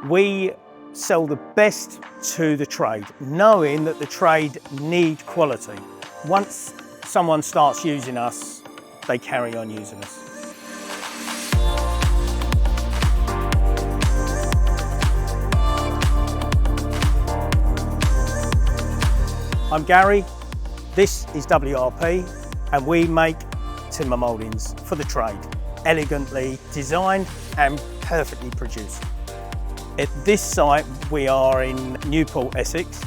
We sell the best to the trade, knowing that the trade need quality. Once someone starts using us, they carry on using us. I'm Gary, this is WRP, and we make timber mouldings for the trade, elegantly designed and perfectly produced. At this site, we are in Newport, Essex.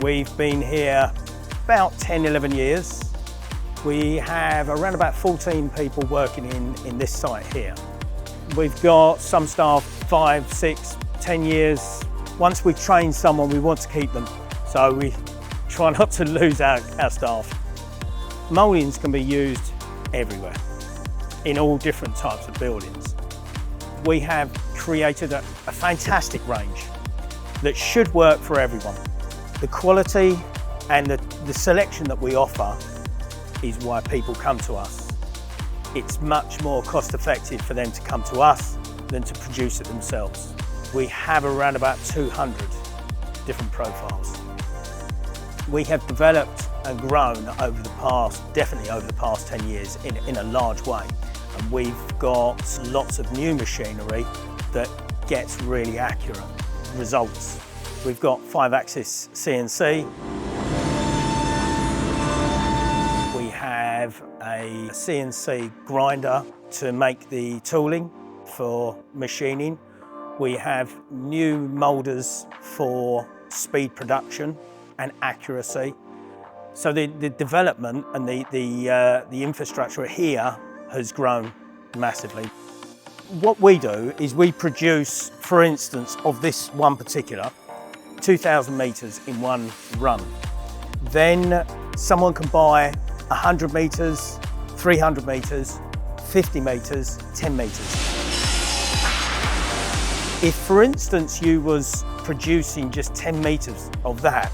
We've been here about 10, 11 years. We have around about 14 people working in this site here. We've got some staff 5, 6, 10 years. Once we train someone, we want to keep them. So we try not to lose our staff. Mouldings can be used everywhere, in all different types of buildings. We have created a fantastic range that should work for everyone. The quality and the selection that we offer is why people come to us. It's much more cost effective for them to come to us than to produce it themselves. We have around about 200 different profiles. We have developed and grown over the past, definitely over the past 10 years in a large way. And we've got lots of new machinery that gets really accurate results. We've got 5-axis CNC. We have a CNC grinder to make the tooling for machining. We have new moulders for speed production and accuracy. So the development and the infrastructure here has grown massively. What we do is we produce, for instance, of this one particular, 2,000 metres in one run. Then someone can buy 100 metres, 300 metres, 50 metres, 10 metres. If, for instance, you was producing just 10 metres of that,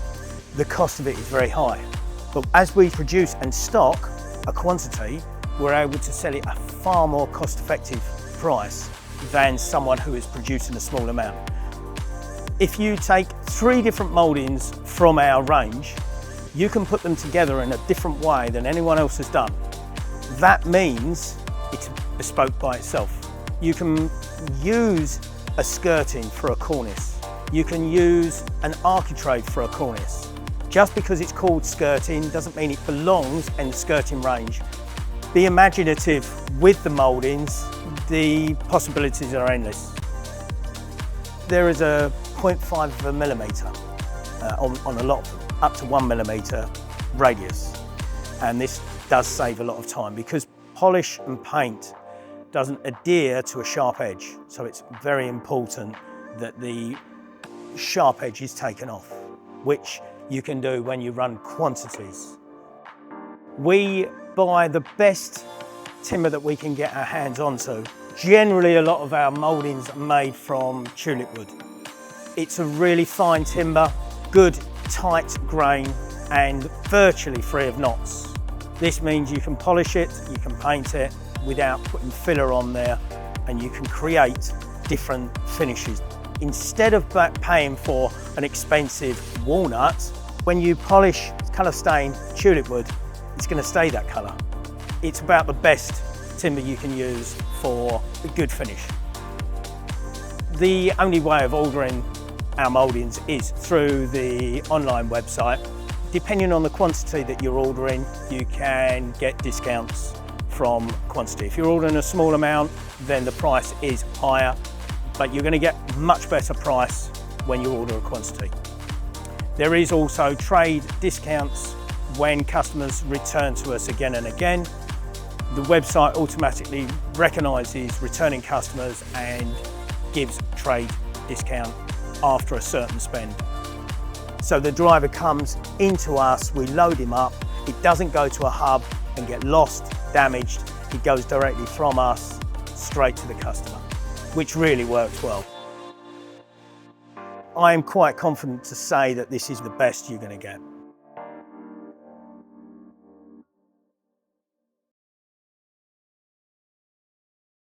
the cost of it is very high. But as we produce and stock a quantity, we're able to sell it at a far more cost-effective price than someone who is producing a small amount. If you take 3 different mouldings from our range, you can put them together in a different way than anyone else has done. That means it's bespoke by itself. You can use a skirting for a cornice. You can use an architrave for a cornice. Just because it's called skirting doesn't mean it belongs in the skirting range. Be imaginative with the mouldings, the possibilities are endless. There is a 0.5 of a millimetre on a lot of them, up to 1 millimetre radius. And this does save a lot of time because polish and paint doesn't adhere to a sharp edge. So it's very important that the sharp edge is taken off, which you can do when you run quantities. We buy the best timber that we can get our hands onto. Generally, a lot of our mouldings are made from tulip wood. It's a really fine timber, good tight grain and virtually free of knots. This means you can polish it, you can paint it without putting filler on there, and you can create different finishes. Instead of paying for an expensive walnut, when you polish colour stain tulip wood, it's going to stay that colour. It's about the best timber you can use for a good finish. The only way of ordering our mouldings is through the online website. Depending on the quantity that you're ordering, you can get discounts from quantity. If you're ordering a small amount, then the price is higher, but you're going to get much better price when you order a quantity. There is also trade discounts when customers return to us again and again. The website automatically recognises returning customers and gives trade discount after a certain spend. So the driver comes into us, we load him up, it doesn't go to a hub and get lost, damaged, it goes directly from us straight to the customer, which really works well. I am quite confident to say that this is the best you're going to get.